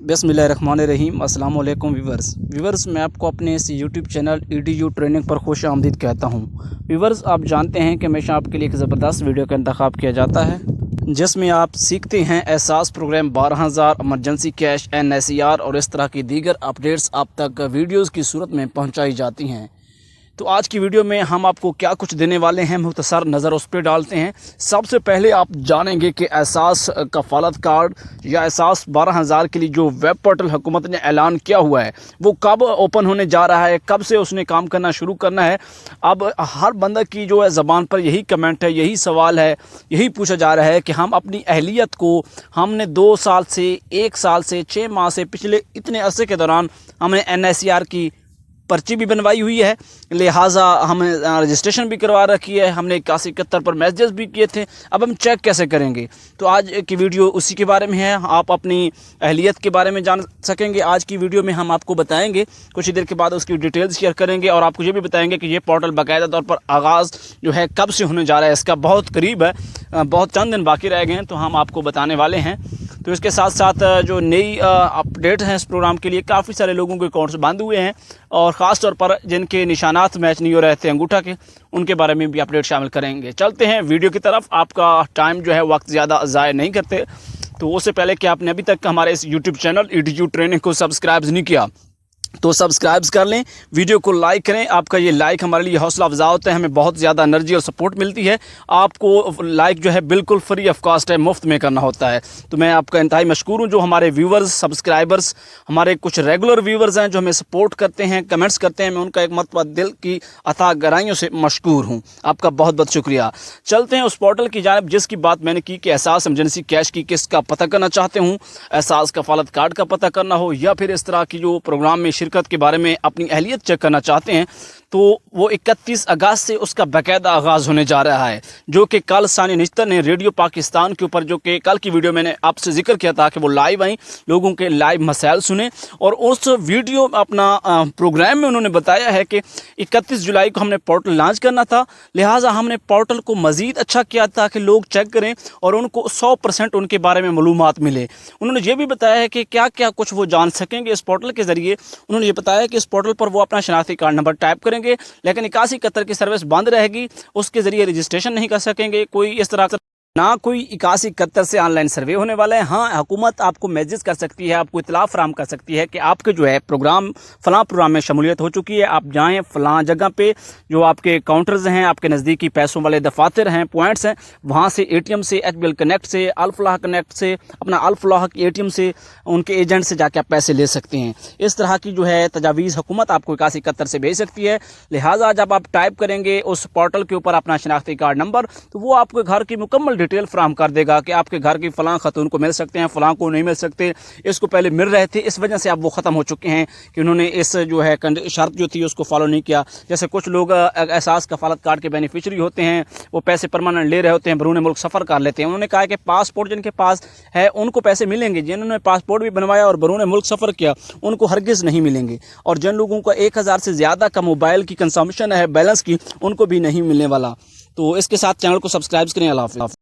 बिस्मिल्लाहिर्रहमानिर्रहीम। अस्सलाम वालेकुम व्यूवर्स, मैं आपको अपने इस यूट्यूब चैनल EDU ट्रेनिंग पर खुश आमदीद कहता हूं। व्यूवर्स, आप जानते हैं कि हमेशा आपके लिए एक ज़बरदस्त वीडियो का इंतखाब किया जाता है जिसमें आप सीखते हैं एहसास प्रोग्राम 12,000, इमरजेंसी कैश, NSER और इस तरह की दीगर अपडेट्स आप तक वीडियोज़ की सूरत में पहुँचाई जाती हैं। तो आज की वीडियो में हम आपको क्या कुछ देने वाले हैं, मुख्तसर नज़र उस पर डालते हैं। सबसे पहले आप जानेंगे कि एहसास कफ़ालत कार्ड या एहसास 12,000 के लिए जो वेब पोर्टल हुकूमत ने ऐलान किया हुआ है वो कब ओपन होने जा रहा है, कब से उसने काम करना शुरू करना है। अब हर बंदा की जो है ज़बान पर यही कमेंट है, यही सवाल है, यही पूछा जा रहा है कि हम अपनी अहलियत को हमने 2 साल से, 1 साल से, 6 माह से, पिछले इतने अरसे के दौरान हमने NSER की पर्ची भी बनवाई हुई है, लिहाजा हमें रजिस्ट्रेशन भी करवा रखी है, हमने 8171 पर मैसेजेस भी किए थे। अब हम चेक कैसे करेंगे? तो आज की वीडियो उसी के बारे में है। आप अपनी अहलियत के बारे में जान सकेंगे। आज की वीडियो में हम आपको बताएंगे, कुछ ही देर के बाद उसकी डिटेल्स शेयर करेंगे और आपको ये भी बताएंगे कि ये पोर्टल बाकायदा तौर पर आगाज़ जो है कब से होने जा रहा है। इसका बहुत करीब है, बहुत चंद दिन बाकी रह गए हैं, तो हम आपको बताने वाले हैं। तो इसके साथ साथ जो नई अपडेट हैं इस प्रोग्राम के लिए, काफ़ी सारे लोगों के अकाउंट्स बंद हुए हैं और ख़ास तौर पर जिनके निशानात मैच नहीं हो रहे थे अंगूठा के, उनके बारे में भी अपडेट शामिल करेंगे। चलते हैं वीडियो की तरफ। आपका टाइम जो है वक्त ज़्यादा ज़ाय नहीं करते, तो उससे पहले कि आपने अभी तक हमारे इस यूट्यूब चैनल EDU ट्रेनिंग को सब्सक्राइब नहीं किया तो सब्सक्राइब कर लें, वीडियो को लाइक करें। आपका ये लाइक हमारे लिए हौसला अफजा होता है, हमें बहुत ज़्यादा एनर्जी और सपोर्ट मिलती है। आपको लाइक जो है बिल्कुल फ्री ऑफ कॉस्ट है, मुफ्त में करना होता है। तो मैं आपका इंतहाई मशकूर हूँ। जो हमारे व्यूवर्स, सब्सक्राइबर्स, हमारे कुछ रेगुलर व्यूवर्स हैं जो हमें सपोर्ट करते हैं, कमेंट्स करते हैं, मैं उनका एक मरतबा दिल की अता गहराइयों से मशकूर हूँ। आपका बहुत बहुत शुक्रिया। चलते हैं उस पोर्टल की जानिब जिसकी बात मैंने की कि एहसास इमरजेंसी कैश की किसका पता करना चाहते हूँ, एहसास कफ़ालत कार्ड का पता करना हो या फिर इस तरह की जो प्रोग्राम में शिरकत के बारे में अपनी अहलियत चेक करना चाहते हैं, तो वो 31 अगस्त से उसका बाकायदा आगाज़ होने जा रहा है, जो कि कल सानी निश्तर ने रेडियो पाकिस्तान के ऊपर, जो कि कल की वीडियो मैंने आपसे जिक्र किया था कि वो लाइव आई, लोगों के लाइव मसाइल सुने और उस वीडियो अपना प्रोग्राम में उन्होंने बताया है कि 31 जुलाई को हमने पोर्टल लॉन्च करना था, लिहाजा हमने पोर्टल को मज़ीद अच्छा किया था कि लोग चेक करें और उनको 100% उनके बारे में मालूमात मिले। उन्होंने ये भी बताया है कि क्या क्या कुछ वो जान सकेंगे इस पोर्टल के ज़रिए। उन्होंने ये बताया कि इस पोर्टल पर वो अपना शनाख्ती कार्ड नंबर टाइप करेंगे, लेकिन 8171 की सर्विस बंद रहेगी, उसके जरिए रजिस्ट्रेशन नहीं कर सकेंगे। कोई इस तरह का ना कोई 8171 से ऑनलाइन सर्वे होने वाला है। हाँ, हुकूमत आपको मैसेज कर सकती है, आपको इतला फराम कर सकती है कि आपके जो है प्रोग्राम फ़लाँ प्रोग्राम में शमूलियत हो चुकी है, आप जाएँ फ़लाँ जगह पे, जो आपके काउंटर्स हैं, आपके नज़दीकी पैसों वाले दफातर हैं, पॉइंट्स हैं, वहाँ से ATM से, HBL कनेक्ट से, अल-फलाह कनेक्ट से, अपना अल-फलाह की ATM से, उनके एजेंट से जाके आप पैसे ले सकते हैं। इस तरह की जो है तजावीज़ हुकूमत आपको 8171 से भेज सकती है। लिहाजा जब आप टाइप करेंगे उस पोर्टल के ऊपर अपना शनाख्ती कार्ड नंबर, तो वो आपके घर की मुकम्मल डिटेल फ्राहम कर देगा कि आपके घर की फ़लाँ खातून को मिल सकते हैं, फ़लाँ को नहीं मिल सकते। इसको पहले मिल रहे थे, इस वजह से अब वो ख़त्म हो चुके हैं कि उन्होंने इस जो है शर्त जो थी उसको फॉलो नहीं किया। जैसे कुछ लोग एहसास कफ़ालत कार्ड के बेनिफिशरी होते हैं, वो पैसे परमानेंट ले रहे होते हैं, बरूने मुल्क सफ़र कर लेते हैं। उन्होंने कहा कि पासपोर्ट जिनके पास है उनको पैसे मिलेंगे, जिन्होंने पासपोर्ट भी बनवाया और बरूने मुल्क सफ़र किया उनको हरगिज़ नहीं मिलेंगे, और जिन लोगों का 1000 से ज़्यादा का मोबाइल की कंजम्पशन है बैलेंस की, उनको भी नहीं मिलने वाला। तो इसके साथ चैनल को सब्सक्राइब करें। अल्लाह हाफ़िज़।